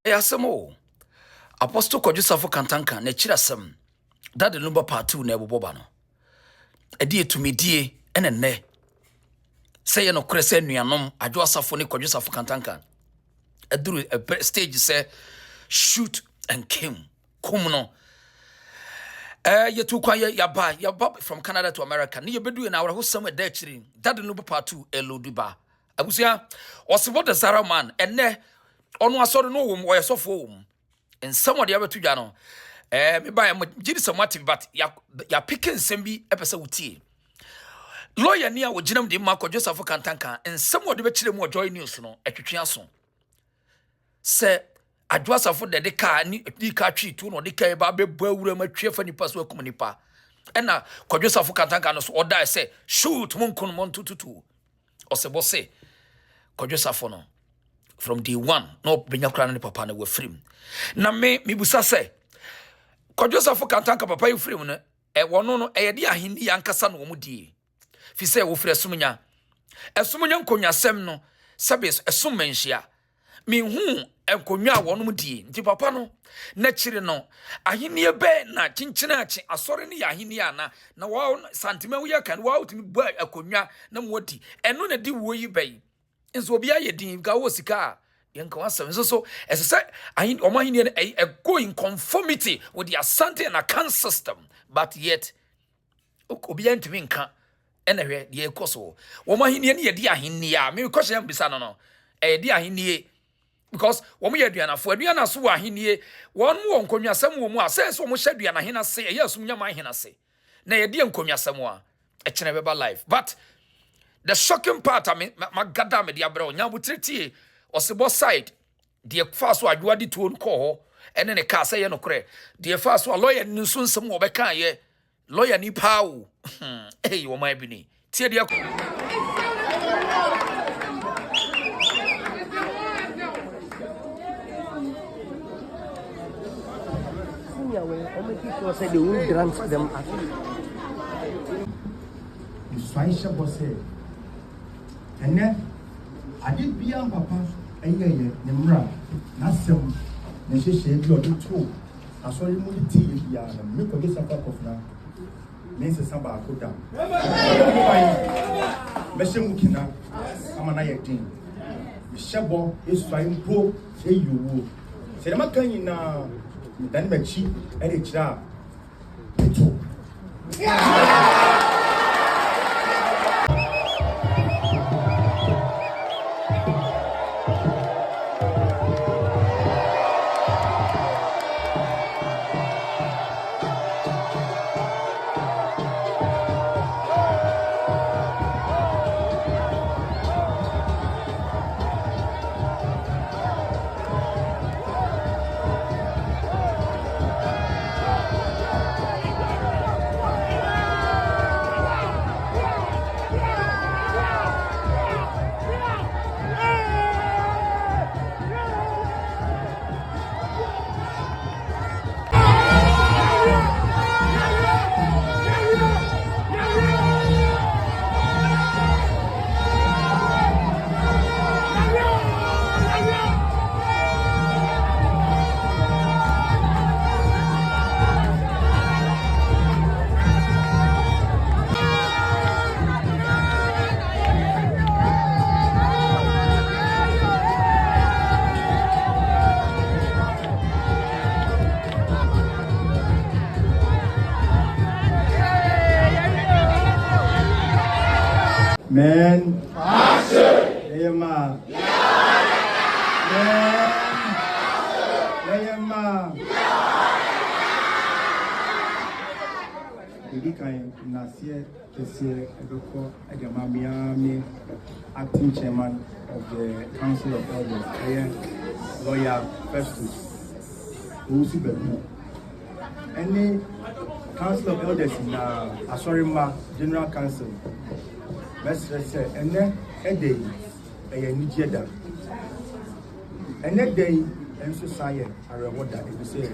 Yasemo Apostle Kwadwo Sarfo kantanka na chirasem that the number part 2 na eboboba no edi etumidie enenne say no krese nuanom Adwoa Sarfo ne Kwadwo Sarfo kantanka eduru stage say shoot and kill no yetu kwa ya from Canada to America ni yebedu na awra somewhere there chiri that the number part 2 eloduba abusia osebo the Zara man enne ono asoro no wom oyesofo wom and somebody ever to jano me buy gidi somewhat but ya picking sembi epese wutie lawyer ni a wo ginam de ma Kwadwo Sarfo kantanka and somebody be chire mu joy news no etwetwe aso se Adwoa Sarfo de ka ni ka twi tu no de ka ba be bawura ma twe fa nipa so akum nipa ena Kwadwo Sarfo kantanka no so oda say shoot monkon mon tututu osebo say Kwadwo Sarfo no from day one no benya kra na papa na we free na me busa say Kwadwo Sarfo kantanka papa you free no wono no ye de ahini yankasa no mu die fi say wo free esumunya nkonya sem no sabes esumenhia me hu enkonwa wono mu die nti papa no na chire no ahini be na chinchina achi asore ne ya ahini ana na wa santima wo yakan wa utimi ba akonwa na modi eno na di wo yi bai nso obi aye din ga wo sika yenka wasem so say ahini omo ahini e go in conformity with the Asante and Akan system but yet obi antimi nka ena hwe de ekoso omo ahini ne ye di ahini ya me kwhye am bisa no di ahini because womu ye aduanafo aduana so wa ahenie won mo nkonwasam wo mu a say so mo hye aduana hena se ye asum nyama hena se na ye de nkonwasam a e kene beba life but the shocking part ma gada me de abra onya butiriti osebo side de fa so Adwoa di tuo ko ho ene ne ka say ye no kore de fa so lawyer nso nsem wo be kan ye lawyer ni pawo wo mai bi ni tie de or making sure say they won't grant them at the Swaisha boss and then I did be on papa a year, Nemra, Nasem, and she said, you're the two. I saw you move tea, and make a piece of now. Mrs. Samba put down. Meshemukina, I'm an ayatine. The Shabo is fine, pro, say you will. Say, I'm not going now. Then me chi ere chira eto Man, Ayama, Ayama, Edikan Nasie, Tessie, Edoko, Agamamiami, acting chairman of the Council of Elders, lawyer Festus, Usi Bebu. Any Council of Elders in Asorima General Council. Best say, and then a day, a Nijeda. And that day, and society are reward that you say.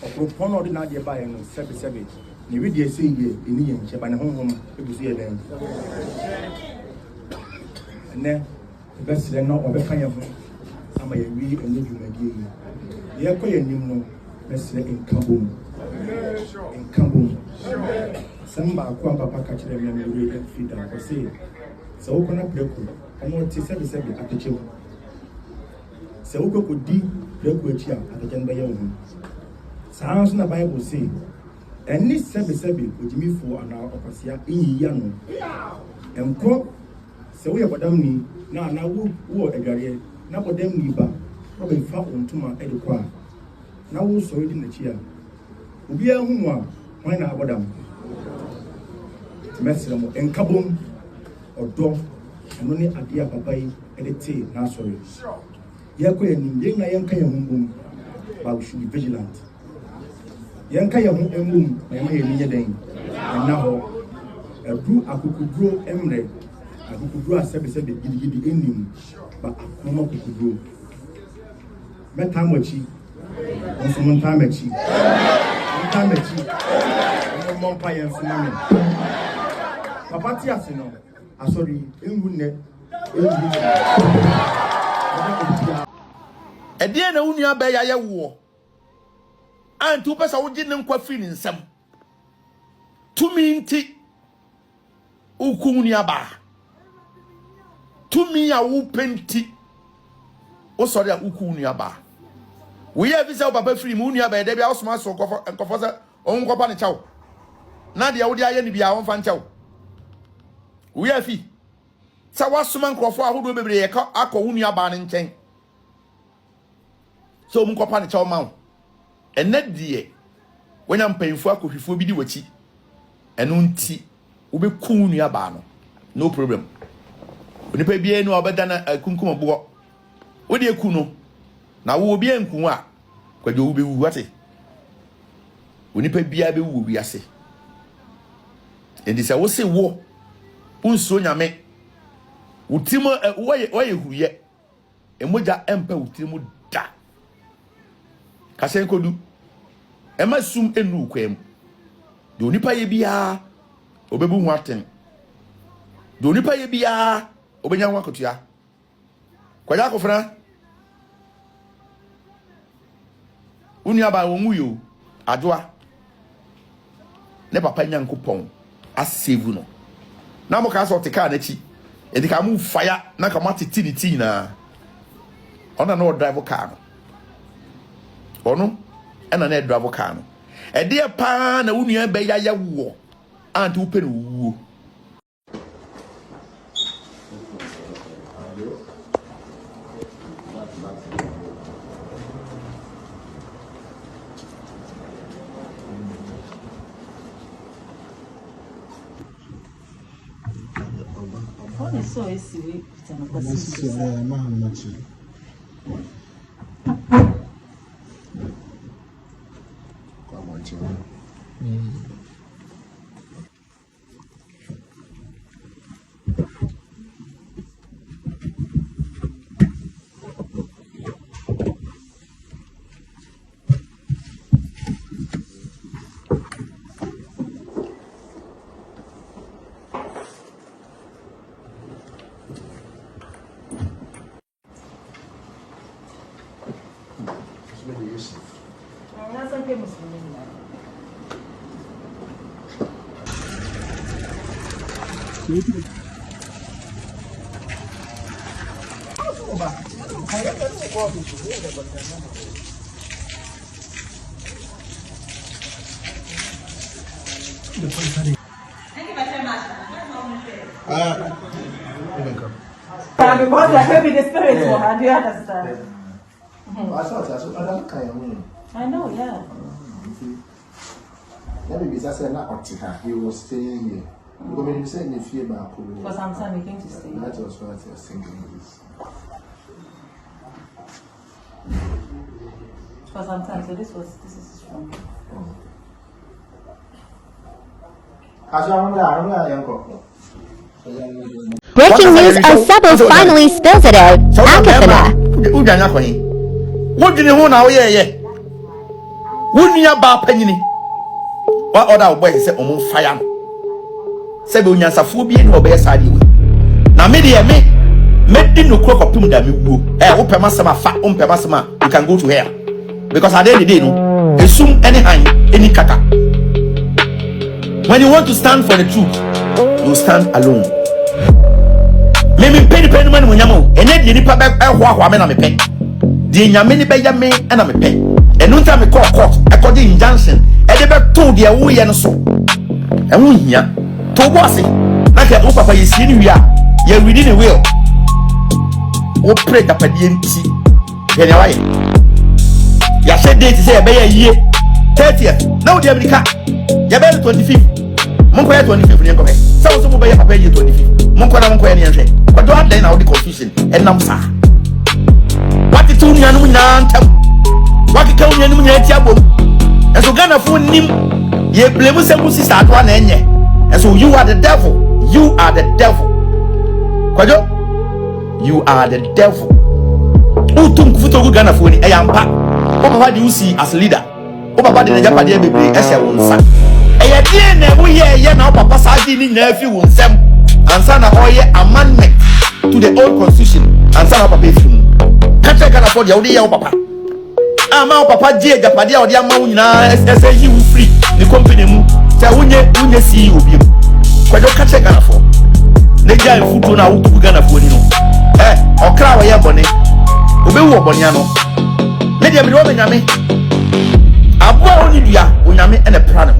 Upon ordinary by and 77, you read the saying in Indian Japan home, it was here then. And then best then not over kind of some a we and live again. The Equayan, best in Kabum. In Kabum. Some Papa catch them and feed them for sale. So open up Breku, and what is 7 at the children. So Oko could deep Breku at the Janbayan. Sounds in the Bible say, and this 7 would me for an hour of Asia in Yano. And quote, so we have a dummy now who are a guardian, now for them neighbor, probably found to my eduqua. Now also in the chair. We are whom why not about them? Messi and Kabum or dog, and only a dear papa and a tea, now sorry. Yakwe and Yanka Boom, but we should be vigilant. Yanka and Boom, I may near them, and now a brew I could grow emre. I could grow a 7 in him, but no more could grow. Metamochi, and some Montamechi, and one pie and some Papa Tiasino, I sorry, in Wunne, a dear no unia bay a war. And 2 person would didn't quite feeling some. 2 minti Ukunia ba. 2 me a whoopenti. Oh, sorry, a Ukunia ba. We have this Papa free Munia by Debbie Osman so and Confessor on Copani Chow. Nadia would I be our fan chow. We have fee. So what's some Crawford who will be a Unia ban in chain? So Mucopani Chow Mount. And that dear, when I'm paying for a coffee for Bidiwachi, and unti, will be cool near Bano. No problem. When you pay bien no other than a Kunkuma book. What do you kuno? Now will be in Kuma. Could you be what? When you pay Biabi will be a say. And this I will say war. Unsonia me. Utimo why you yet. And what that emperor Utimo da. Kasenko do. Emma sum enu kwem. Do nipa ye bia obebu waten. Do nipa ye bia obenya wakotua. Kwaya kofra. Unia ba wonwu yo Adwoa. Ne papa nyankopon asave no. Na mo ka so te ka na chi. E ka mu fire na ka matiti ni ti na. Ona no drive car no. Ono ena na drive car no. E de pa na unua be ya wo anti wo pe no wo. So esse we pitana kwa sisi mama machi kwa mwanchi because I heavy the spirit for her, do you understand? I know, yeah. Let me just say not he was staying here. Because you said if you back For some time he came to stay. That was what I was thinking this. For some time, so this is strong. Breaking news as Sabo finally spills it out. Akafana. What do you want now? Yeah. Wouldn't you about penny? What other way is on fire? Seven years of phobia no best idea. Now, me, Medi no crook of da me wu. Wo pema sama fa, pema sama, you can go to hell. Because at the end of the day, no, assume any hand, any kaka. When you want to stand for the truth, you stand alone. Maybe penny money when you and then you nipa back and me pay. The Yamini by Yame and I'm a pay. And no time I call court, according injunction, and they back told the away and so. And we here to was it like a papa is in you, you're within a will. What pray up at the NT. Anyway, you said they say a year 30th. Now the America, you're better 25th. Monko 25th in Kobe. So by papa 25th. Monko any and say, but don't then out the confusion and Namsa. What the 2 Yanuan what the County Tiabo. And so Ghana for him, ye blame us at one end. And so you are the devil. You are the devil. Kwadwo, you are the devil. Who took Futo Ghana for a yampa? What do you see as leader? What about the Japanese baby as a woman? A year, we hear now, Papa Sardini nephew will send and son of amendment to the old constitution and son of a baby. Can't I afford your dear papa? I'm our papa, dear Japadia or dear Mauna, as a you free the company. Say, when you see you, Kwadwo catch a Ghana for. The guy in foot now to Ghana for you. Or crowd ya bonnet. Obewo boniano. Let them be woman yame. Adwoa only dia, unyame and a plan.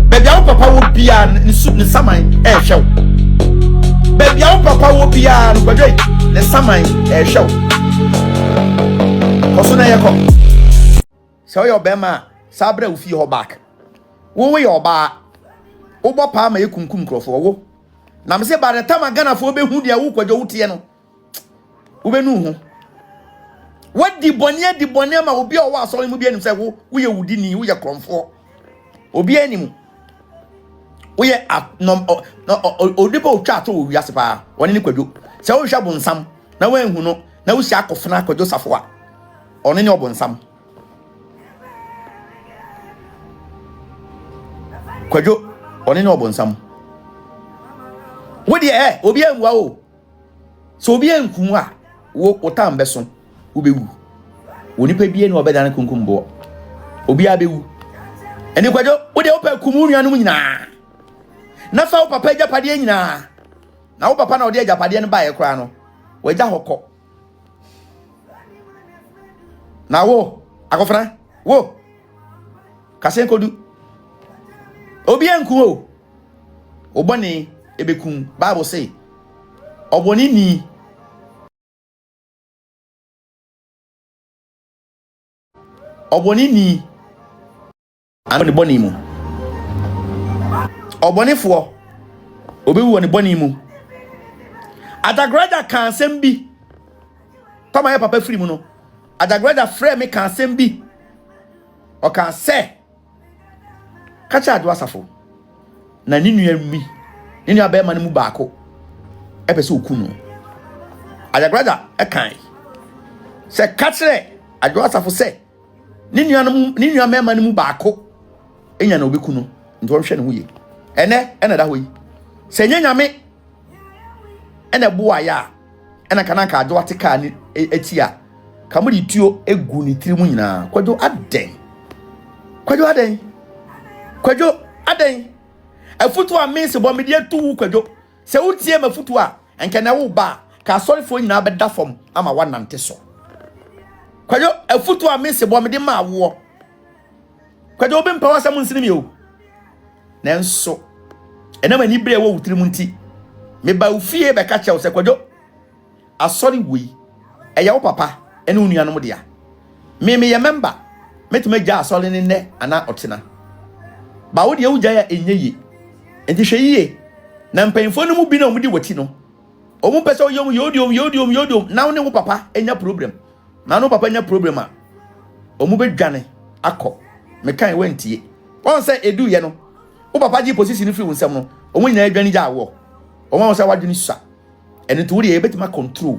Baby, our papa will be an suit in summer, show. Baby, our papa will be an the summer, show. Kosuna yako. So your bema, Sabre will feel her back. Wo your bar. Obo pa ma yekunkum krofo wo na me se ba the time Ghana fo be hu dia wo Kwadwo wutie no wo be nu hu what di bone ma obi o wa so mu bi anim se wo ye wudi ni wo ye kromfo obi anim wo ye no odipo otwa to wi ase pa woni ni Kwadwo se wo hwa bonsam na wa hu no na wo si akofena Kwadwo safo a oni ni obonsam Kwadwo oni no obonsam wo de obi anwa o so obi anku a wo otam beso wo bewu onipa bie no obeda na kunkum bo obi abewu eni Kwadwo wo de opa kumu nuanu nyina na fa wo papa japade nyina na wo papa na wo de japade no bae kra no waja hokọ na wo akofra wo kasen kodu obi anku o oboni ebekun Bible say oboni ni ani boni mu oboni fo obewu ni boni mu adagrada kan sembi toma ya papa free mu no adagrada frame kan sembi o kan se kacha Adwoa safo na ni nua mi ni nua be ma ne mu baako epese okunu adagrada ekan se kachre Adwoa safo se ni nua me ma ne mu baako enya na obekunu nti wo hwe ne ho ye ene da hoyi se nyanyame ene boa ya ene kana ka Adwoa tika ni etia kamuri tuo egu ni tiri mu nyina Kwadwo aden afutu a mense bo media tu Kwadwo se wutie mafutu a enke na wo ba ka sorry nyina be da fom ama wanante so Kwadwo afutu a mense bo mede ma wo Kwadwo be mpa wasam nsini o nenso ena mani bre wo wutiri mu nti me ba ufie be ka chew se Kwadwo asori wi eya wo papa ene unuanu mo dia me ye member metuma gya asori ne ana otena ba wo de ugya ya enyeyi enti hweyie na mpanfo no mu bi na omudi wati no omu pese yodiom na wo ne wo papa enya problem na no papa enya problem a omu bedwane akọ mekan wantie won say edu ye no wo papa ji position fi wonsam no omu nyina adwane gya awo omu say wadwane sua eni to wo de ebetima control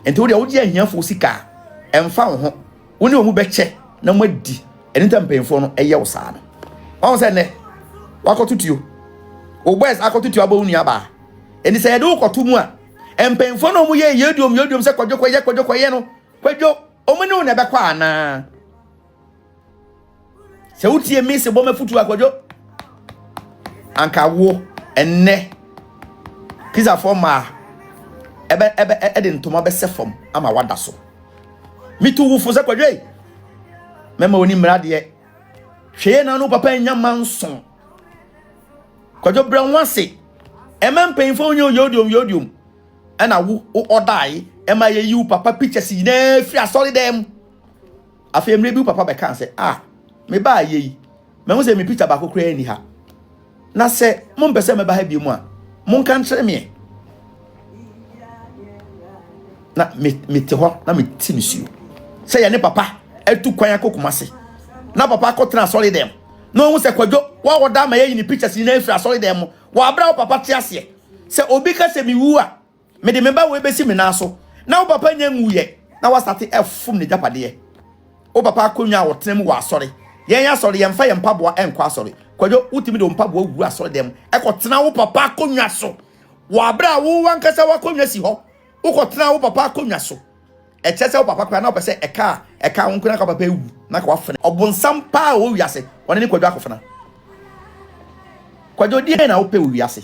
enti wo de wo de ahiafo sika emfa wo ho wo ne omu beche na madi eni ta mpanfo no eye wo saa no won say ne wakotutuo o boys akotutuo aba unu aba eni say de ukotu mu a Empenfo no mu ye yedum se Kwadwo no. Kwadwo omune wo na be kwa ana. Se utie mi se bo mafutu Kwadwo. Anka wo enne. Kiza forma ebe ntoma be se fom ama wada so. Mitu wufu se Kwadwo. Mema oni mrade hwe na no papa nya manson. Kwadwo bran wase. Emem penfo onye yodium. Ana wo odai ema ye yu papa pictures na free asori dem. Afi emre bi papa be kan say me ba ye me hu say me picture ba kokra ni ha. Na se mo mpese me ba ha bi mu a mo kan kire me. Na me te ho na me ti misuo. Say ye ne papa etu kwan akokumase. Na papa akotra asori dem. No hu say Kwadwo wa woda ma ye ni pictures na free asori dem. Wa abra wo papa te ase. Se obi ka se mi wu a me de memba we besi me na so na wo papa nya nwuye na wa start efum ne japade wo papa akonwa wo tenem wo asori yen asori yen fa yen mpaboa enko asori Kwadwo utimi de mpaboa wu asori dem ekotena wo papa akonwa so wo abra wo wankasa wa konwa si ho wo kotena wo papa akonwa so echese wo papa kwa na opese eka wo nkuna ka papa ewu na ka wafene obonsam pa wo wiase woni ne Kwadwo akofena Kwadwo die na wo pe wo wiase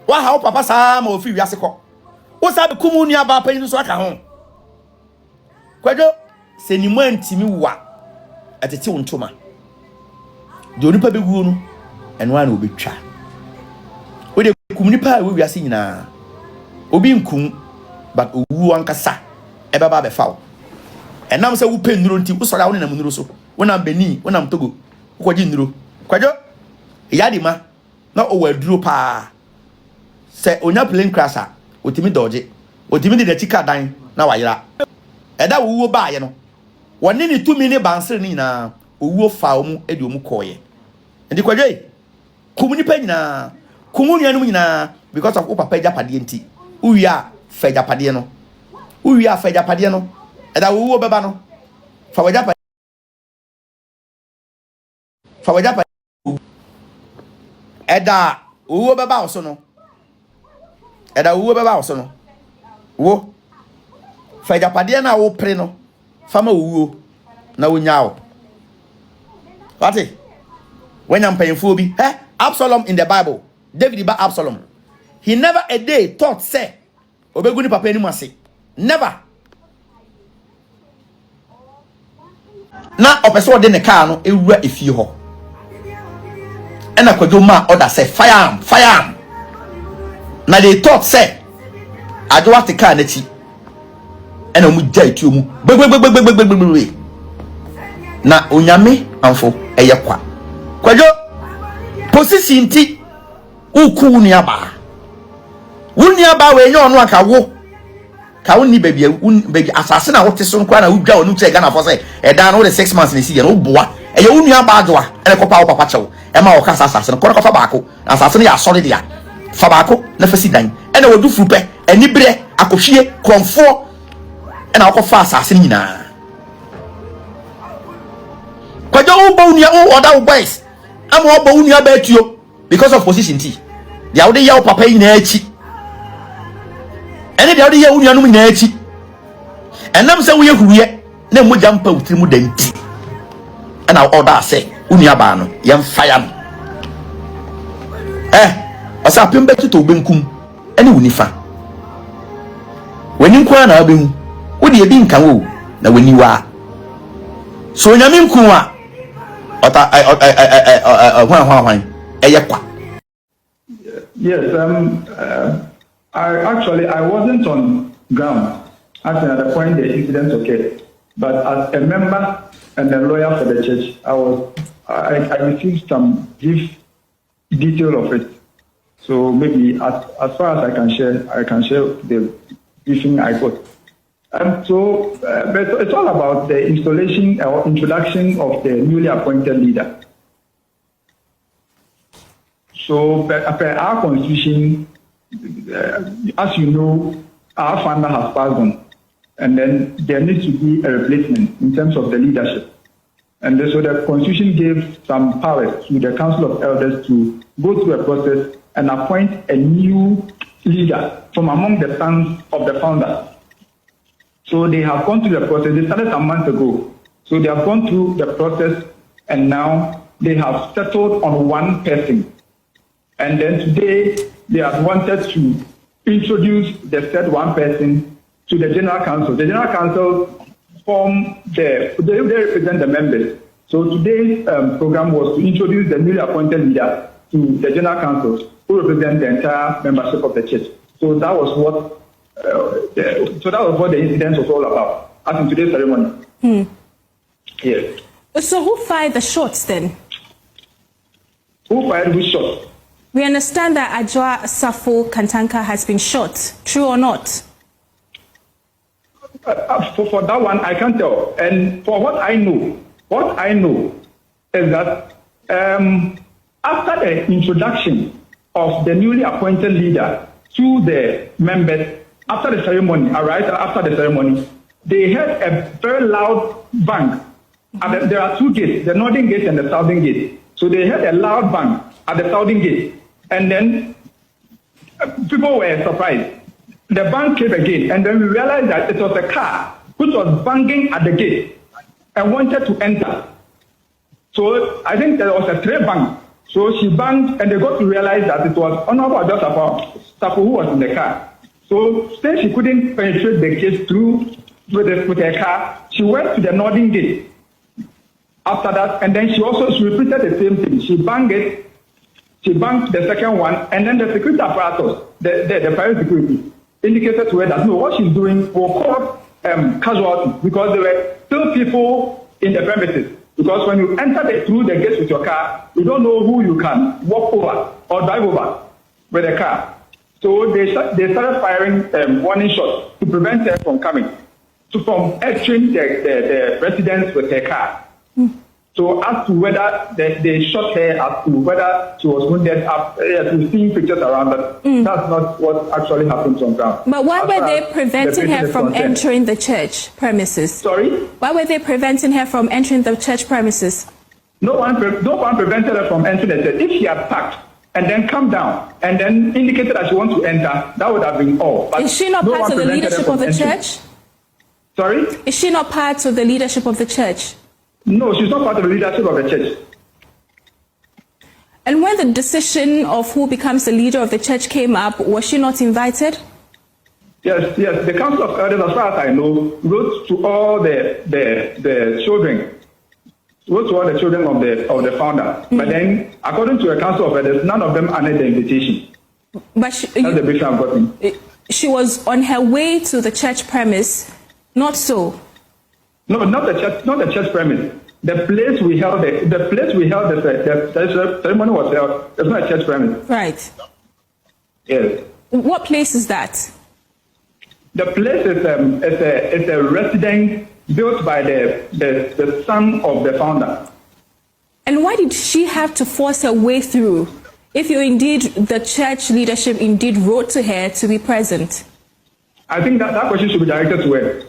wa ha papa sa ma ofi wiase ko wo sabe kumu nua ba pa yin so aka ho Kwadwo se ni mo antimi wa atete wo ntoma de onipa beguo no eno ana obetwa wo de kum nipa wo wiase nyina obi nkum but owu ankasa e baba be fawo enam se wo pe nnuro nti wo sori a wo nam nnuro so wo nam Benin wo nam Togo wo kwaji nnuro Kwadwo yadi ma na o waduro pa se onya plane crash a otimi doje otimi de chika dan na wayira eda wuwo baaye no woni ni tumi ni bansere ni na owuo fa omu edi omu koye ndi Kwadwo kumuni pa nyina kumuni anu nyina because of papa japade nti uwia fa japade no eda wuwo beba no fa wajapade eda wuwo beba oso no wo fa japade na wo pre no fama wuwo na wonyaawo wati wenya mpayemfo bi Absalom in the Bible David ba Absalom he never a day thought say obegu ni papa ni mase never na opeso de ne car no ewura efie ho ena Kwadwo ma order say fire am na they thought say Adwoa te car na chi ena mu jai tu mu gbe na onyame amfo eye kwa Kwadwo position ti uku nua ba we nye onu aka wo ka woni baby asase na wote so nkwa na wudwa onu che Ghana for say e dan no the 6 months ni si ye no boa eye unua ba Adwoa ene kopa wo papa chewo e ma wo ka asase no kofa baako asase no ya asore dia fa baako na fasi dan ene wodu furupe eni bere akohwie konfo ena akofa asase nyina Kwadwo wo ba unia wo oda wo boys ama wo ba unia ba atuo because of position ti dia wo de ya wo papa nyina achi ene dia wo de ya unia no nyina achi enam se wo ye huye na mogya mpa utiri mu danti ena oda ase unia ba no yem fire no asa pembe tuto benkum ene wonifa wani nkwa na abehu wo de ebi nkan wo na wani wa so nyame nkuwa ota hwan eyekwa. Yes, I wasn't on ground actually at the point the incident occurred, but as a member and a lawyer for the church, I received some brief detail of it. So maybe as far as I can share the briefing I got. But it's all about the installation or introduction of the newly appointed leader. So, per our constitution, as you know, our founder has passed on, and then there needs to be a replacement in terms of the leadership. And so the constitution gave some powers to the Council of Elders to go through a process and appoint a new leader from among the sons of the founder. So they have gone through the process. They started some months ago. So they have gone through the process, and now they have settled on one person. And then today they have wanted to introduce the said one person to the General Council. The General Council they represent the members. So today's program was to introduce the newly appointed leader to the General Council, who represent the entire membership of the church. So that was what the incident was all about, as in today's ceremony. Yes. So who fired the shots then? Who fired which shot? We understand that Adwoa Sarfo Kantanka has been shot. True or not? For that one, I can't tell. And for what I know is that after the introduction of the newly appointed leader to the members, after the ceremony, they heard a very loud bang. And there are two gates, the northern gate and the southern gate. So they heard a loud bang at the southern gate. And then people were surprised. The bang came again, and then we realized that it was a car which was banging at the gate and wanted to enter. So I think there was a three bang. So she banged, and they got to realize that it was Honorable Adwoa Sarfo who was in the car. So since she couldn't penetrate the gate through with her car, she went to the northern gate. After that, and then she repeated the same thing. She banged the second one, and then the security apparatus, the private security, indicated to her that no, what she's doing will cause casualties, because there were still people in the premises. Because when you enter through the gates with your car, you don't know who you can walk over or drive over with a car. So they started firing warning shots to prevent her from coming, from entering the residence with her car. So as to whether they shot her, as to whether she was wounded, we've seen pictures around that. That's not what actually happened on ground. But why were they preventing her from entering the church premises? Sorry? Why were they preventing her from entering the church premises? No one prevented her from entering the church. If she had parked and then come down and then indicated that she wants to enter, that would have been all. But is she not part of the leadership of the church? Sorry? Is she not part of the leadership of the church? No, she's not part of the leadership of the church. And when the decision of who becomes the leader of the church came up, was she not invited? Yes. The Council of Elders, as far as I know, wrote to all the children, of the founder. But then, according to the Council of Elders, none of them honored the invitation. But that's the brief I've gotten. She was on her way to the church premise, not so. No, not the church premise. The place we held the ceremony was held. It's not a church premise. Right. Yes. What place is that? The place is a residence built by the son of the founder. And why did she have to force her way through? If the church leadership indeed wrote to her to be present. I think that question should be directed to her.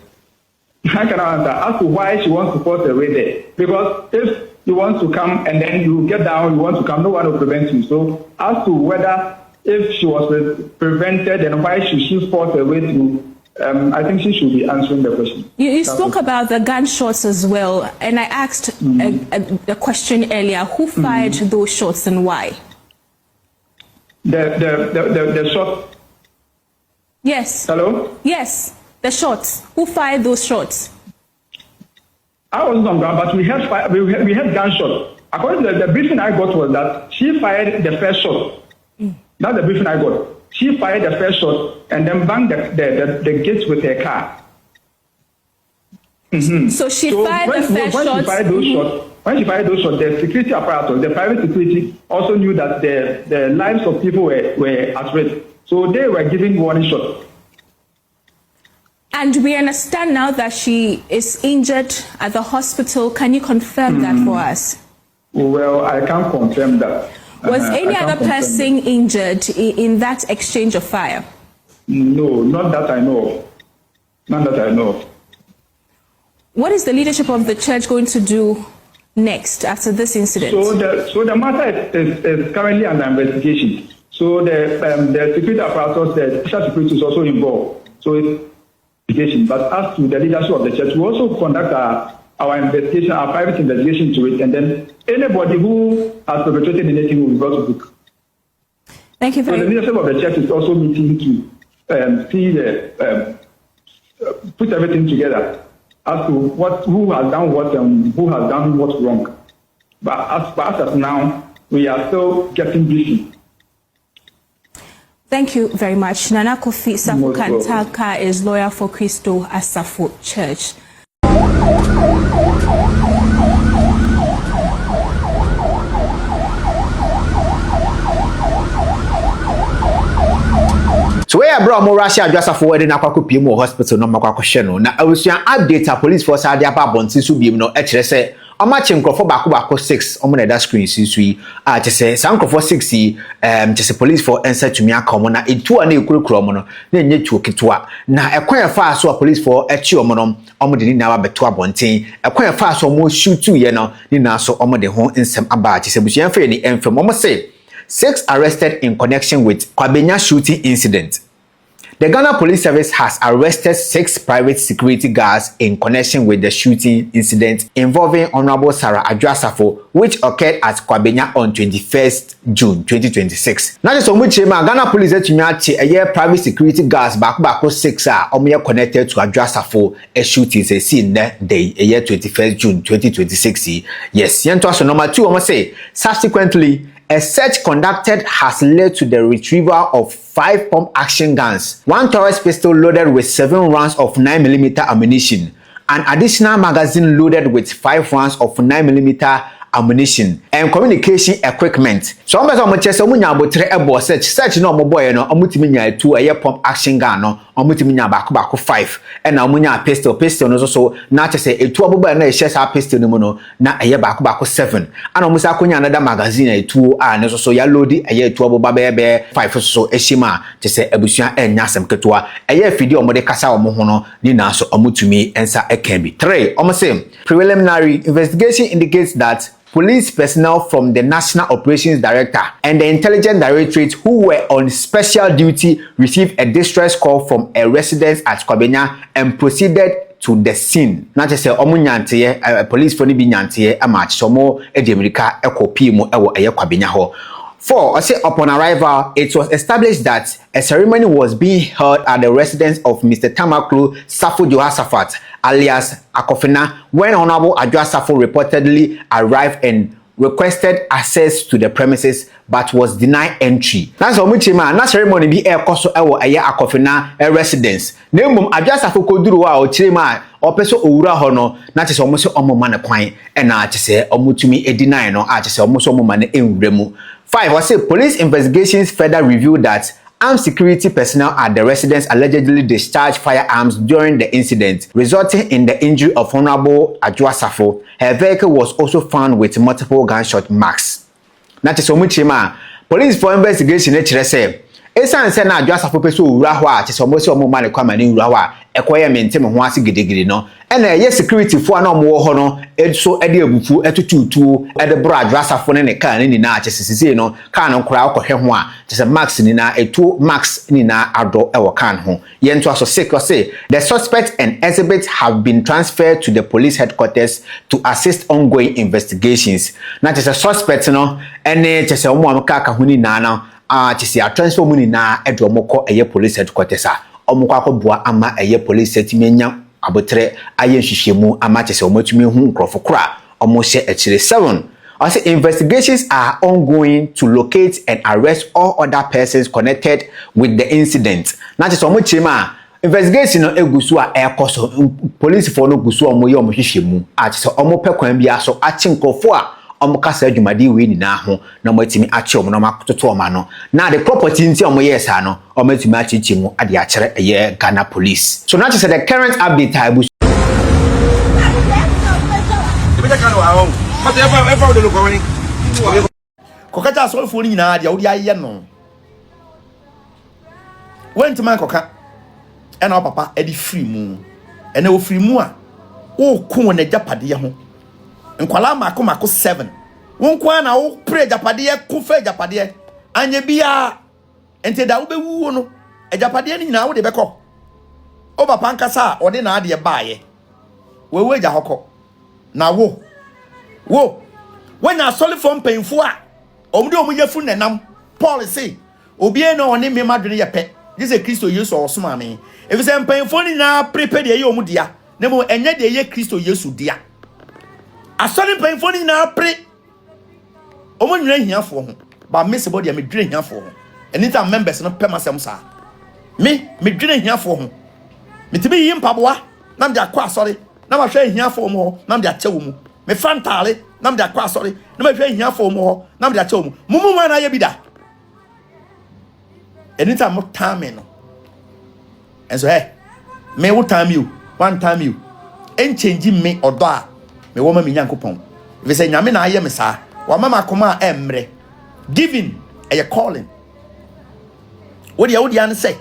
I cannot answer as to why she wants to force her way there. Because if you want to come and then you get down, you want to come, no one will prevent you. So as to whether if she was prevented and why should she force her way through, I think she should be answering the question. You spoke about the gunshots as well, and I asked a question earlier. Who fired those shots and why? The shot. Yes. Hello? Yes. The shots. Who fired those shots? I wasn't on ground, but we had gunshots. According to the briefing I got was that she fired the first shot. That's the briefing I got. She fired the first shot and then banged the gates with her car. So she fired the first shot. When she fired those shots, the security apparatus, the private security, also knew that the lives of people were at risk. So they were giving warning shots. And we understand now that she is injured at the hospital. Can you confirm that for us? Well, I can't confirm that. Was any other person injured in that exchange of fire? No, not that I know of. Not that I know of. What is the leadership of the church going to do next after this incident? So the matter is currently under investigation. So the security apparatus, the special security is also involved. So it's investigation. But as to the leadership of the church, we also conduct our investigation, our private investigation to it, and then anybody who has perpetrated anything will be brought to book. Thank you very much. So the leadership of the church is also meeting to see the put everything together as to who has done what and who has done what's wrong. But as far as now, we are still getting busy. Thank you very much. Nana Kofi Sarfo Kantaka is lawyer for Christo at Sarfo Church. So where bro mo Russia adwasa for wedding akwako piem wo hospital no makwako hwe no na awusuan update a police force ade aba bonti so biem no e kire se omache nkrofo bako 6 omo na da screen sisu a kire se nkrofo 6 yi kire police for ensa tumi akomo na etu na ekurukuro mo no na enye tuo ketwa na ekwan fa so police for echi omo no omo de ni na abeto abonten ekwan fa so mo shoot ye no ni na so omo de ho nsem aba kire se busuan fa ni enfem omo say 6 arrested in connection with Kwabenya shooting incident. The Ghana Police Service has arrested 6 private security guards in connection with the shooting incident involving Honorable Sarah Adwoa, which occurred at Kwabenya on 21st June 2026. Now, so much Ghana Police a private security guards back 6 are connected to Adwoa a shooting scene day a year 21st June 2026. Yes, number 2, I must say, subsequently, a search conducted has led to the retrieval of 5 pump action guns, 1 Taurus pistol loaded with 7 rounds of 9mm ammunition, an additional magazine loaded with 5 rounds of 9mm ammunition, and communication equipment. So I'm going to say munya search no mo boy no omutimi nya 2 a pump action gun no omutimi nya bako 5 and na munya pistol no so na say etu aboba na share sa pistol no no na eye bako 7 and omusa konya another magazine etu a no so ya load eye etu aboba be 5 so ehima say abusuan enya asem ketua eye fidi omode kasa omo ho no ni na so omutumi ensa ekan bi 3 omo say preliminary investigation indicates that police personnel from the National Operations Director and the Intelligence Directorate who were on special duty received a distress call from a resident at Kwabenya and proceeded to the scene. Not to say omunyante police for ni bi nyante amach somo edemrika ekopi mu ewo eye Kwabenya ho. 4. I say upon arrival, it was established that a ceremony was being held at the residence of Mr. Tamaklu Sarfo Johasafat, alias Akofina, when Honorable Adwoa reportedly arrived and requested access to the premises but was denied entry. That's omuchima na ceremony bi ekoso ewo eye Akofina residence. Nemum Adwoa koduru wa ochirema opeso owura ho no na chese omuso omoma ne kwan e na chese omutumi edinai no a chese omuso omoma ne enwuremu. 5. I say police investigations further revealed that armed security personnel at the residence allegedly discharged firearms during the incident, resulting in the injury of Honorable Adwoa. Her vehicle was also found with multiple gunshot marks. Now, to so police for investigation, say, esan se na Adwoa peso owura ho a chese omo se omo ma ne kwama ne owura ho a ekoye mentem ho ase gidigidi no ena ye security fo na omo ho no so ede abufu etututu ede bro Adwoa ne car ni na chese sisi no car no kora akohwe ho a chese max ni na etu max ni na ado ewo kan ho ye nto aso say the suspect and exhibits have been transferred to the police headquarters to assist ongoing investigations. Na chese suspect no ene chese omo amka ka ho ni na chisi a transfer money na edo moko eye police headquarters a omoko akobua ama eye police setimenya abotre aye nhwehwemu ama chisi omotumi hu nkrofo kra omo hye ekire 7. I say investigations are ongoing to locate and arrest all other persons connected with the incident. Na chisi omo chima investigation no egusu a ekoso police for no gusu omo ye omo hwehwemu a chisi omo pekwan bia so achi nkrofo a omukasa adwumadi we ni na ho na matimi ache omo na makototo oma no na the property nti omo yes ano omatimi achichi mu ade akere eye Ghana police. So now to say the current update abu kokata so fo ni na dia odi aye no went man koka ena papa edi free mu ena o free mu a o ku na japade ho nkwala mako 7 wonkwa na wo pre japade ku fe japade anye bia ente da wo be wu no ejapade ni nyina wo de beko o papa nkasa o de na ade baaye we eja hokọ na wo when asole from painful a omde omuyefu nenam Paul say obi e no one me madwene ye pe this is Kristo Yesu osoma me if say painful ni na prepare de ye omudia na mo enye de ye Kristo Yesu dia asole painful ni na pre omunwene hiafo ho ba mese body me dwene hiafo ho anytime members no pemasem sa me dwene hiafo ho metimi yi mpaboa na me akwa asole na ma hwe hiafo mo ho na me achewo mu me fantale na me akwa asole na ma hwe hiafo mo ho na me achewo mu mumu ma na ye bida anytime mo time no and so me wo time you one time you en change me odo a me wo ma me nyankopon if say nyame na aye me sa wa mama koma emre giving a calling what you an say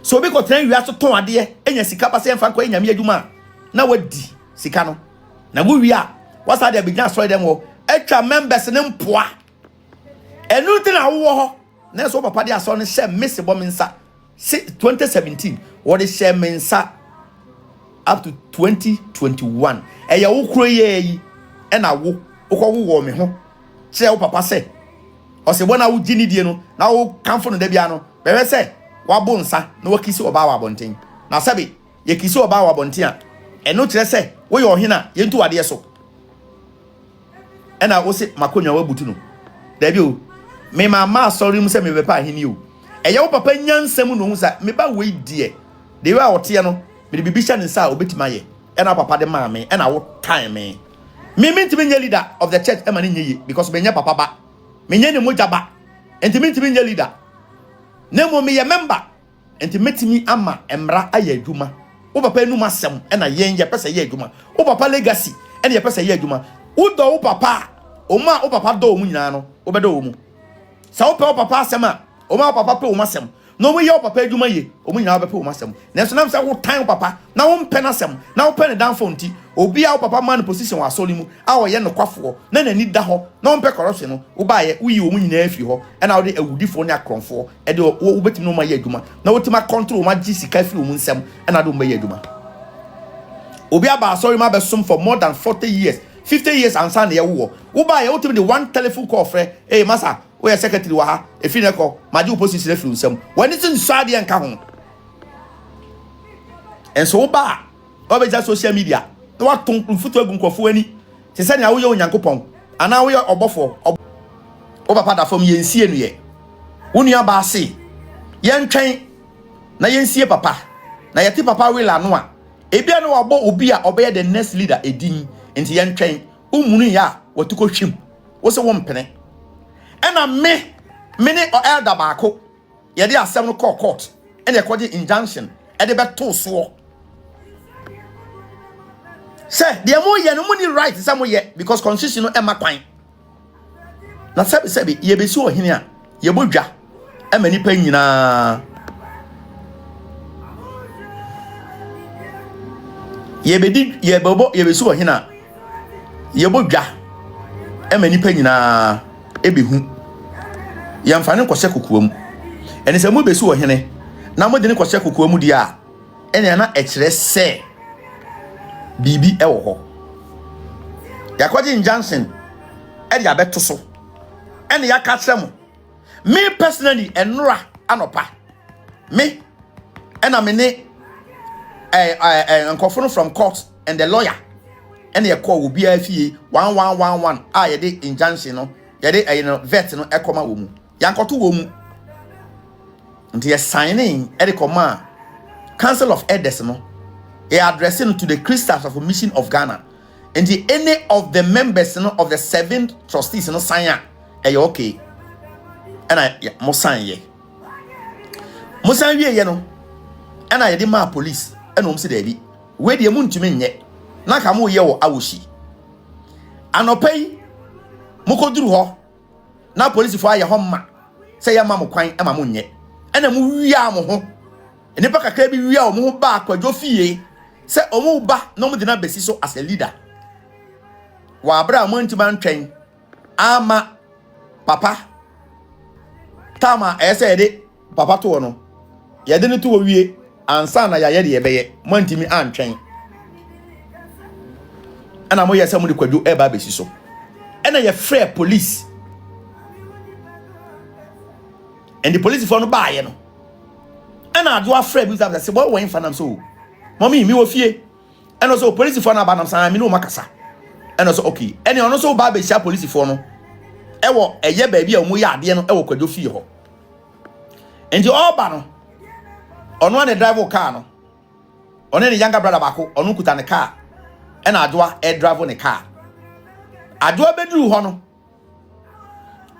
so be ko tran wi aso ton ade enya sika ba se mfa ko enya me adwuma na wadi sika no na wo wi a wasa de begin asori dem wo etwa members ne mpoa enu ti na wo ho na so papa de asori ne share messe bo mensa 2017 what is share mensa up to 2021 eya wo kro ye yi e na wo wo me ho che wo papa se o se bona wo gini die no na wo kamfo no da bia no bebe se wabo nsa na wakisi oba wa bonten na sabe ye kisi oba wa bonten a eno kire se wo ye ohina ye ntu wade so ena wo se makonwa wabutu no da bi o me mama sorry mu se me bepa ahini o eye wo papa nyansam no hu sa me ba we die de we a wote no me de bibisha nsa obetima ye ena papa de ma me ena wo time me ntimi nya leader of the church e ma nye ye because me nya papa ba me nya ne moja ba ntimi nya leader nemo me ye member entimetimi ama emra aye adwuma wo papa enu masem na yen ye pese ye adwuma wo papa legacy ene ye pese ye adwuma wo do wo papa o ma wo papa do mu nyina no wo be do mu sa wo papa asem a o ma papa pe wo masem no mo ye wo papa adwuma ye o mu nyina wo be pe wo masem na so nam sa wo tan wo papa na wo mpe na sem na wo pe ne dan fonti obi a wo papa man position wa asoli mu a wo ye no kwafo na nani da ho na wo mpe corruption no wo ba ye wo yi wo mu nyina afi ho na wo de awudifo ne akronfo e de wo betimi no ma ye adwuma na wo tima control ma gi sika fi wo mu nsem na do ma ye adwuma obi aba asori ma be som for more than 40 years 50 years ansa na ye wo ba ye wo timi de one telephone call frɛ masa wo ye secretary wa ha efi ne ko ma gi opposition fi wo nsem wani tin swade enka ho enso wo ba obeja social media no wa ton mfuto agu nkofo ani se se na wo ye onyankopon ana wo ye obofo wo papa da fam yensie no ye wo nua ba ase yentwen na yensie papa na yeti papa we la no a ebia no wabo obi a obe the next leader edin enti yentwen umunu ya watuko hwim wo se wo mpene ena me ne elder baako ye de asem no court ene e kwaje injunction e de beto so say the mo ye no money right some ye because constitution no e makwan na sabi ye be si ohene a ye bodwa e mani pa nyina ye be di ye bobo ye be si ohene a ye bodwa e mani pa nyina e be hu ye mfane kwose kokoam ene se mo be si ohene na mo de ne kwose kokoam di a ene na e kire se bibi ewo ho yakwaje injunction e ya beto so ene ya ka kire mo me personally enura anopa me ena me ne nkofo from court and the lawyer ene ye call obi afie 1111 a ye de injunction no ye de vet no ekoma wo mu yankoto wo mu nti ye signing e de koma council of elders no addressing to the Christians of a mission of Ghana and any of the members of the 7 trustees sign okay and I mosan ye no and I ma police and um say dey we dey mu ntumi nye na ka mo ye wo awoshi anopai mukoduru ho na police fo aye ho ma say ya ma mo kwan e ma mo nye and mu wia mo ho enipa kakra bi wia o mo ba Kwadwo fie se omo ba no mo de na besi so as a leader wa abra mo ntima ntwen ama papa tama ese de papa to no ye de ne to wie ansa na ya ye de ye beye montimi antwen ana mo yesa mo de Kwadwo e ba besi so ena ye free police and the police for no buy no ena Adwoa free bi say boy wen fanam so mommy mi wo fie ena so police for na ba nam san mi no makasa ena so okay ena ono so ba besi police for no e wo eye ba bi a mo ya ade no e wo Kwadwo fie ho and the all ba no ono na drive car no ono ne younger brother bako ono kuta ne car ena Adwoa e drive ne car Adwoa beduru ho no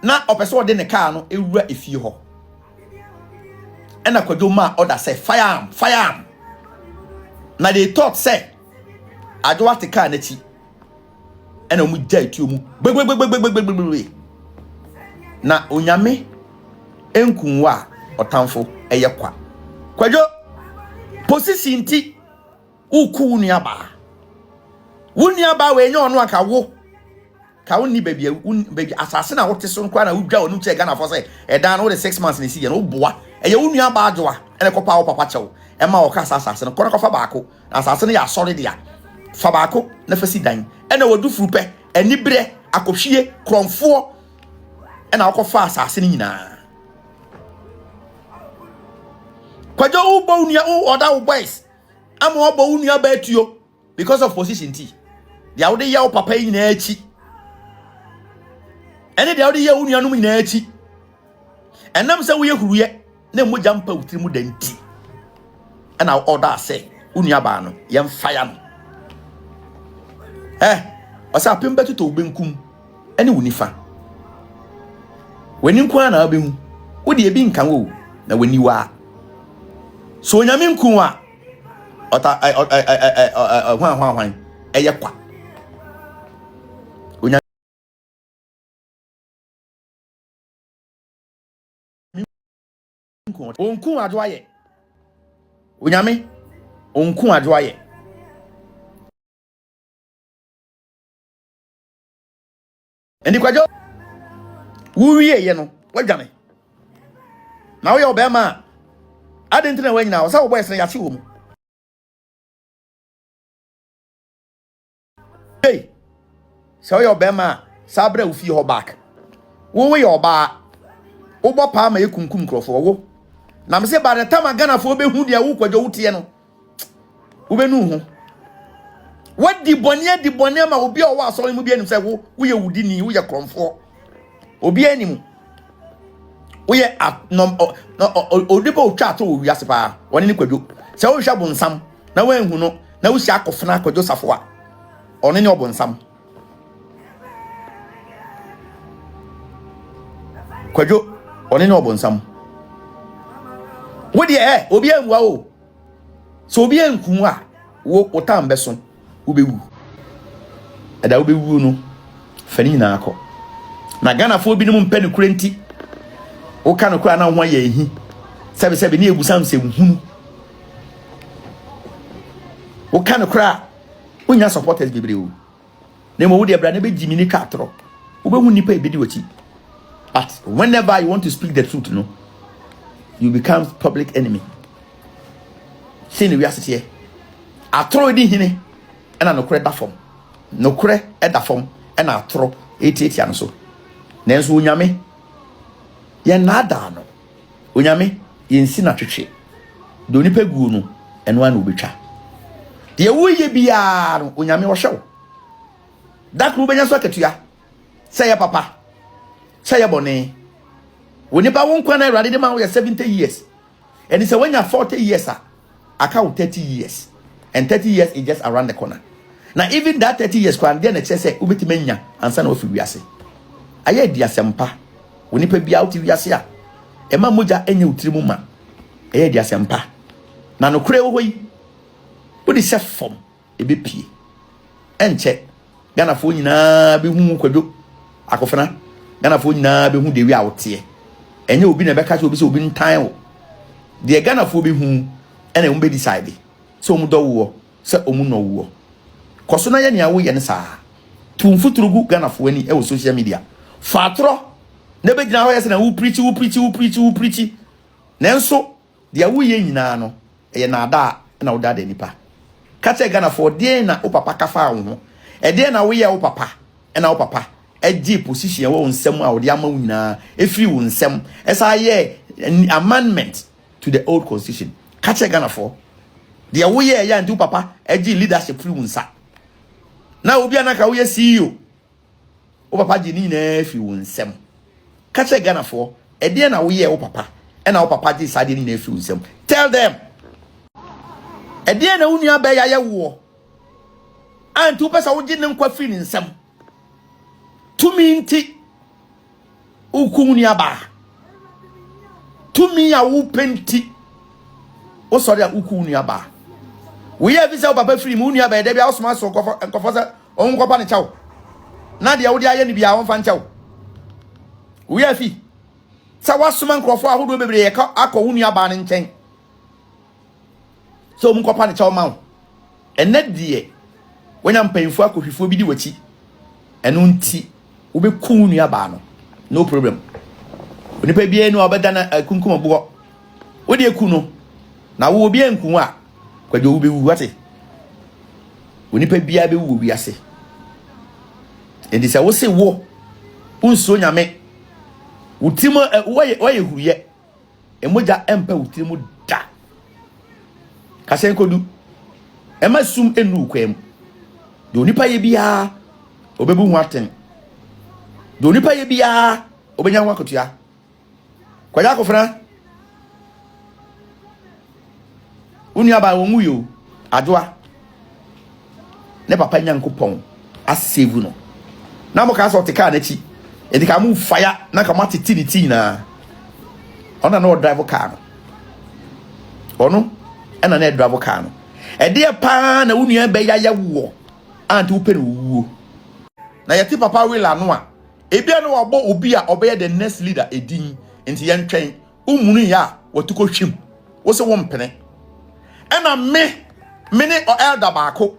na opeso de ne car no ewura efie ho ena Kwadwo ma order say fire na they thought say Adwoa te car na chi ena mu jai tu mu gbegbegbegbegbegbegbe na onyame enkunwa otamfo eye kwa Kwadwo position ti uku nuaba wuniaba we nya ono aka wo ka woni baby asase na wote so nkwa na wudwa onu che Ghana for say edan no the 6 months na si ye no boa eye wunuaba Adwoa ene kopa wo papa chew e ma wo ka asase no kono kofa baako asase no ya sori dia fa baako na fasi dan ene wodu furupe eni bre akohwie kromfo ena akofa asase ni nyina Kwadwo ubo unia other boys ama obo unia ba tuo because of position T dia wo de ya wo papa yi na achi ene dia wo de ya unia no na achi enam se wo ye huruye na mo jampa utiri mu danti ena order say unia ba no yem fire no osa pembe to obenkum ene wonifa wani nkwa na abehu wo de ebi nkan wo na wani wa so onyame nkunwa ota hwan eye kwa onyame onkun Adwoa ye onyame onkun Adwoa ye endi Kwadwo wuwie ye no wadwane na wo ye obema adenti na wanyina wo sa wo boys na yachi wo mu hey so yo bema sabra wo fi ho back wo we yo ba wo bo pa ma ekunkum krofo wo na me se ba the time Ghana fo be hu dia wo Kwadwo wutie no wo be nu hu what di bonia ma obi o wa asori mu bi anim se wo ye wudi ni wo ye kromfo obi anim Oye odipo otwa to wiase pa woni ni Kwadwo se wo hwa bonsam na wanhu no na wo hia akofena Kwadwo safo a oni ni obonsam Kwadwo oni ni obonsam wo de obi anwa o so obi anku a wo otambe so wo bewu ada wo bewu no fani na akọ na Ghana fo bi no mpe ne kurenti o ka no kura na ho ye ehi sebe ni ebusam se hunu o ka no kura onya supporters bebre o na mo wo de bra na be jimi ni ka atro wo be hu nipa ebedi wachi but whenever you want to speak the truth no you become public enemy sin we asete here atro di hine na no kura da fom no kura e da fom e na atro etieti an so nenso onyame ye nada no onyame yensi na twetwe de onipa guo no eno an obetwa de woye bia no onyame wo hyew da kru benya so akatua say papa say bone wonipa won kwa na Awurade de ma wo 70 years and say when you 40 years aka 30 years and 30 years is just around the corner now even that 30 years kwan de na che say obetimanya ansa na ofi wiase aye di asempa wonipa bia uti wiase a ema moja enye utirimu ma eye di asempa na no kure wo hoyi wodi se fom ebepie enche Ghana fo nyina be hu Kwadwo akofena Ghana fo nyina be hu de wi a wote enye obi na beka che obi se obi ntan wo de Ghana fo be hu ene wo be decide so mu do wo se omu no wo koso na ye ne awo ye ne saa tumfuturugu Ghana fo ani e wo social media fatro na be gina ho yesi na wo preach Nanso dia wo ye nyina no eye na ada na wo da nipa ka che Ghana for de na wo papa ka fa wo ho e de na wo ye wo papa e na wo papa e position wo nsem a wo de ama wo nyina e free wo nsem esa ye amendment to the old constitution ka che Ghana for de wo ye ya nti wo papa e leadership free wo nsa na obi anaka wo ye CEO wo papa ji ni na free wo nsem ka che Ghana for e de na wo ye wo papa and our papa decided in a few them. Tell them. A dear no unia beya war. And 2 person would didn't quite feeling some. To me tea ukunia ba. To me a whooping tea. Oh sorry ukunia ba. We have this papa free munia by Debbie house master and confessor on company chow. Nadia would I be our fan chow. We have fee. Sa wasuman krofo ahodo bebre ye ka akọ wunu aba ne nchen so mu kopa ne chaw ma ene die wenya mpanfo akohwefo bi di wachi eno nti wo be ku wunu aba no problem onipa bia enu obeda na kunkum obo wo de ku no na wo obi enku a Kwadwo wo be wu ate onipa bia be wu wiase endi se wo se wo unso nyame Utimo waye huye emoja empa utimo da kasen kodu emasum enu kwem do nipa ye bia obebu hu aten do nipa ye bia obenya hu akotua kwaya akofra unu aba wonwu yo Adwoa ne papa nyankopon asave no na mo ka so te ka na chi edi ka mu fire na ka matiti ni ti na ona no drive car no ono ena na drive car no edi e pa na wunu be ya wo anti wo pe no wuo na yeti papa wila no a ebia no obo obi a obe the next leader edin enti ye ntwen umunu ya watuko hwim wo se wo mpene ena me ne o elder baako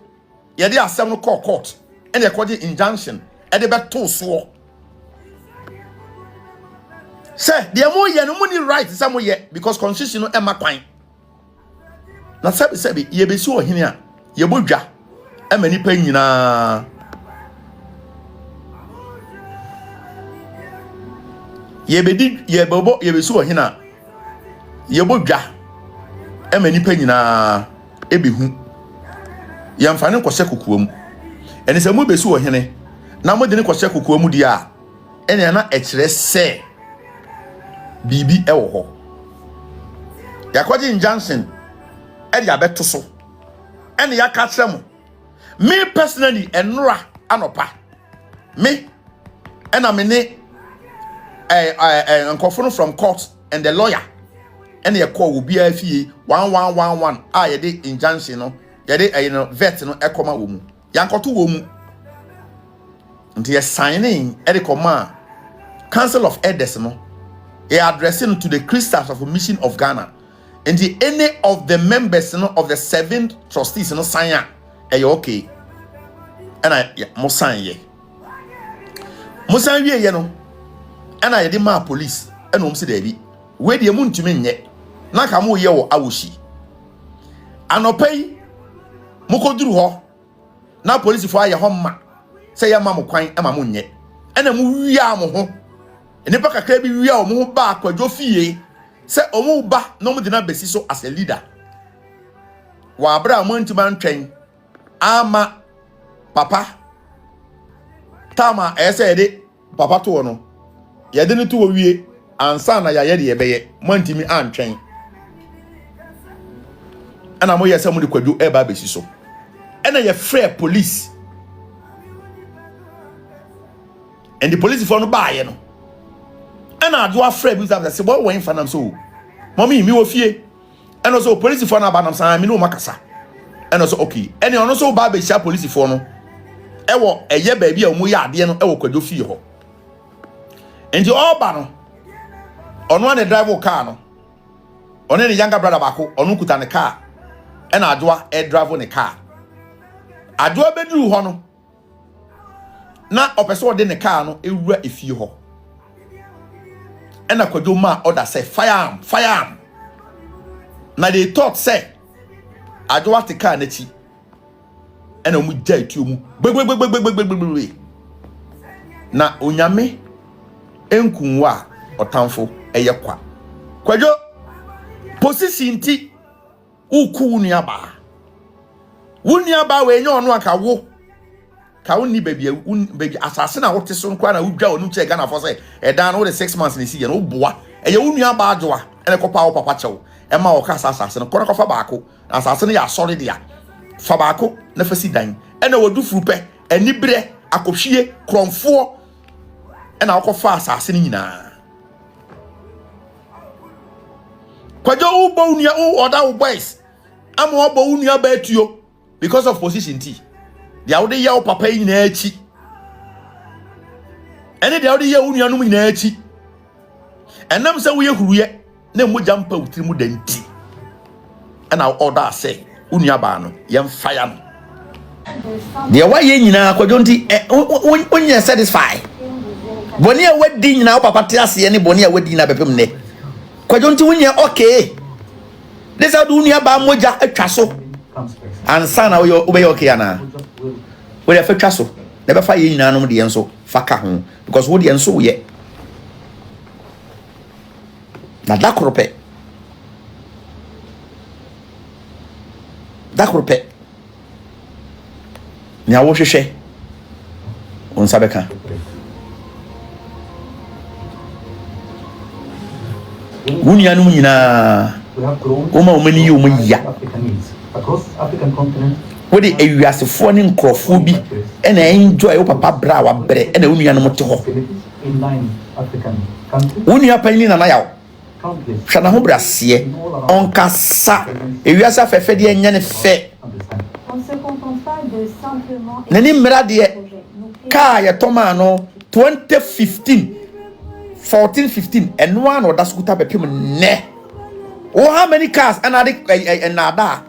ye de asem no court ena ye kwaje injunction e de beto so say the mo ye no money right some ye because constitution no ema kwan na sebi ye be si ohene a ye bodwa ema nipa nyina ye be si ohene a ye bodwa ema nipa nyina ebehu ye mfane kwose kokoam eni se mo be si ohene na mo de ne kwose kokoam di a eni na ekire se bibi ewo ho yakwaje injunction e dia beto so ene yaka kyerem me personally enura anopa me ena me ne nkofo from court and the lawyer ene ye call obi afie 1111 a ye de injunction no ye de no vet no ekoma wo mu yankoto wo mu nti ye signing e de koma Council of Elders no addressing to the Christians of a Mission of Ghana and any of the members of the 7 trustees sign okay and I mosan ye no and I did my police and home say we the moon to me nye na ka mo ye wo awoshi anopay mokoduru ho na police for aye homma say ya ma mo kwan e ma mo nye ena mo wia mo ho enipa kakra bi wia o mo ba Kwadwo fie se o mo ba no mo de na besi so as a leader wa abra mo ntima ntwen ama papa tama ese de papa to no ye de ne to wie ansa na ya ye de ye beye mo ntimi antwen ana mo ye se mo de Kwadwo e ba besi so ena ye free police and the police for no ba ye no and Adwoa free bi say boy wen fanam so mommy mi wo fie and also police for na ba nam san mi no makasa and also okay and ono so ba be sha police for no e wo eye ba bi a mu ya ade no e wo Kwadwo fie ho and the all ba no ono na drive car no ono ne younger brother bako ono kuta ne car and Adwoa e drive ne car Adwoa be duru ho no na opeso de ne car no ewura efie ho ena Kwadwo ma order say firearm na they thought say Adwoa te car n'echi ena omu jai ti omu gbe na onyame enkunwa otamfo eye kwa Kwadwo position ti uku nuaba wunuaba we nya ono aka wo ka wonni baby asase na wote so nkwa na wudwa onu che Ghana for say edan no the 6 months ni si ye no boa eye wunuaba Adwoa ene kopa wo papa chew e ma wo ka asase no kono kofa baako asase no ya sori dia fa baako na fasi dan ene wodu furupe ani bre akohwie kromfo ena wokofa asase ni nyina Kwadwo ubo unia other boys ama obo unia ba tuo because of position T dia wo de ya wo papa nyina achi ene dia wo de ya unia num nyina achi enam se wo ye huruye na mogya mpa wutiri mu danti ena order say unia ba no yem fire no dia wa ye nyina Kwadwo nti onye satisfy boni a wadi nyina wo papa te ase ne boni a wadi na bepem ne Kwadwo nti wonye okay this how unia ba mogya atwa so ansa na wo be okay ana wo dey fatwa so na be fa ye nyina no de yenso fa ka ho because wo de yenso wo ye na dakrope ni awo hwehwe on sabeka wunia no nyina oma omani yo ya wodi ewiasefo ne nkrofo bi ena enjoy wo papa bra wa bre ena wunia no mote ho wunia pani na na yawo hwana ho brase onkasa ewiasa fefe de enya ne fe nani mrade ka ya toma no 2015 14-15 and one or that's good ne. Oh, how many cars and nada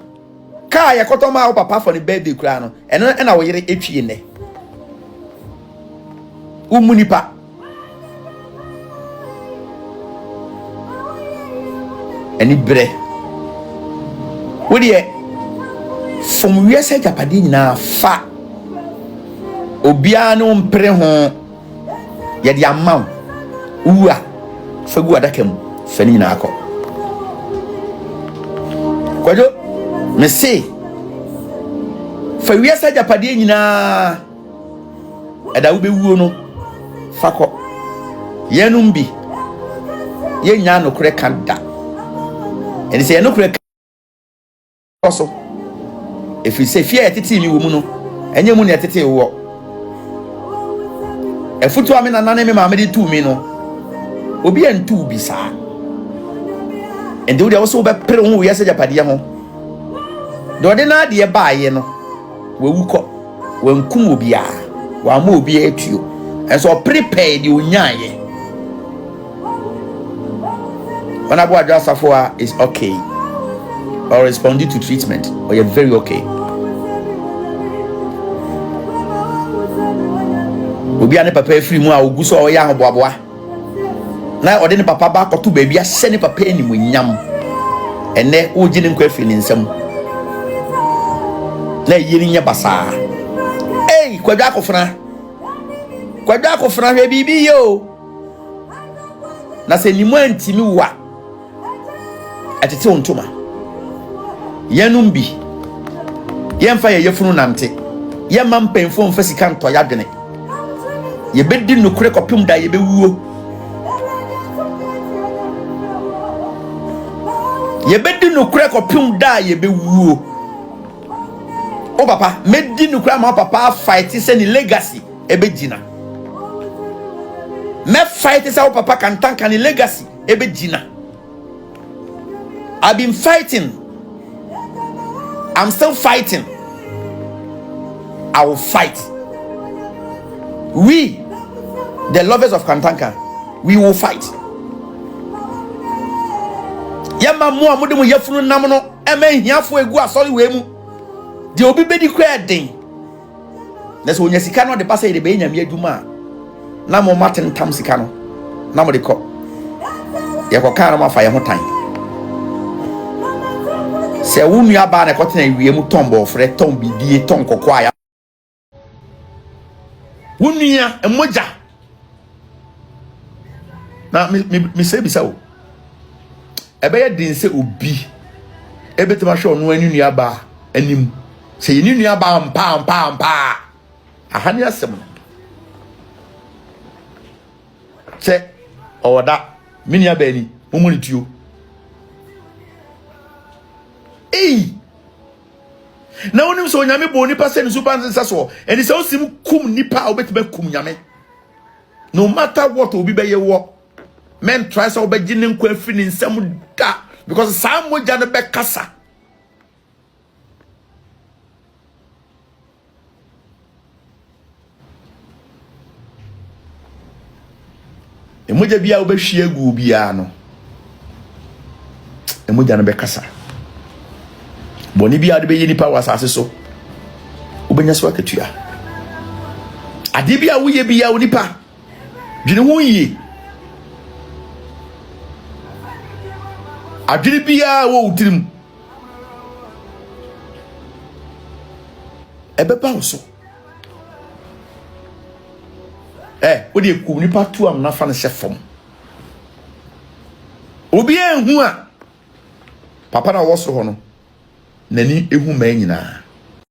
car ya kotoma o papa for the birthday krano and I will yere echi ne umunipa any bre wodi from where say japade nyina fa obia no mpre ho ye di amount uwa fagu adakam fani na akọ Kwadwo me say fa wiasa japade nyina eda wo bewuo no fakọ yenum bi yenya no kure kanda eni se no kure so if you say fear etiti mi wo mu no enye mu ne etiti wo efutu amena nane me ma me di tu mi no obi entu bi sa ende wo so be pere ho wiase japade ho do de na de ba ye no wewuko wankum obi a wa ma obi atuo enso prepare di onyaye wana bo adwa Sarfo is okay or responding to treatment or you're very okay obi ane papa free mu a oguso o ya hoboaboa na ode ne papa ba koto ba bia se ne papa ni mu nyam ene oji ne nkwa free ne nsam na yiri nya basa Kwadwo akofra hwe bibi yo na se nimu antimi wa atete ontoma yanum bi yemfa yefunu nante yemma mpemfo mfa sika nto yadwene yebedi nokure kopim da yebewuo yebedi nokure kopim da yebewuo o papa medi nokure ma papa fight se ni legacy ebegina me fight se o papa kan tanka ni legacy ebegina I've been fighting. I'm still fighting. I will fight. We, the lovers of Kantanka, we will fight. Yama mo amude mo yefunu nam no eme hiafo egu asori we mu. De obi bedi kwa den. Na so onyasika no de pasa de be nyame aduma. Na mo maten tam sika no. Na mo de ko. Ye ko kan ma fa ye ho tan. se wo nua ba na kotena wie mu tombo frɛ tom bidie tom kokwa ya wo nua emoja na me se bisa wo ebe ye din se obi ebetema hwe ono ani nua ba anim se yini nua ba mpa ahani asem se oda minia ba ni mumuni tuo Eeii na wonim so nyame bo nipa se ni super nsa so eni se osim kum nipa obetiba kum nyame no matter what obi be ye wo men try so obeji ne nkwa afi ni nsam da because some moja no be kasa emoja bia obehwie gu bia no emoja no be kasa boni bia de be yi nipa wasase so obenya so akatua ade bia wo ye bia wo nipa dwene ho yi adwene bia wo utirim ebeba wo so wo de ku nipa tu am na fa ne sefom obi enhu a papa na wo so ho no nani ehu ma nyina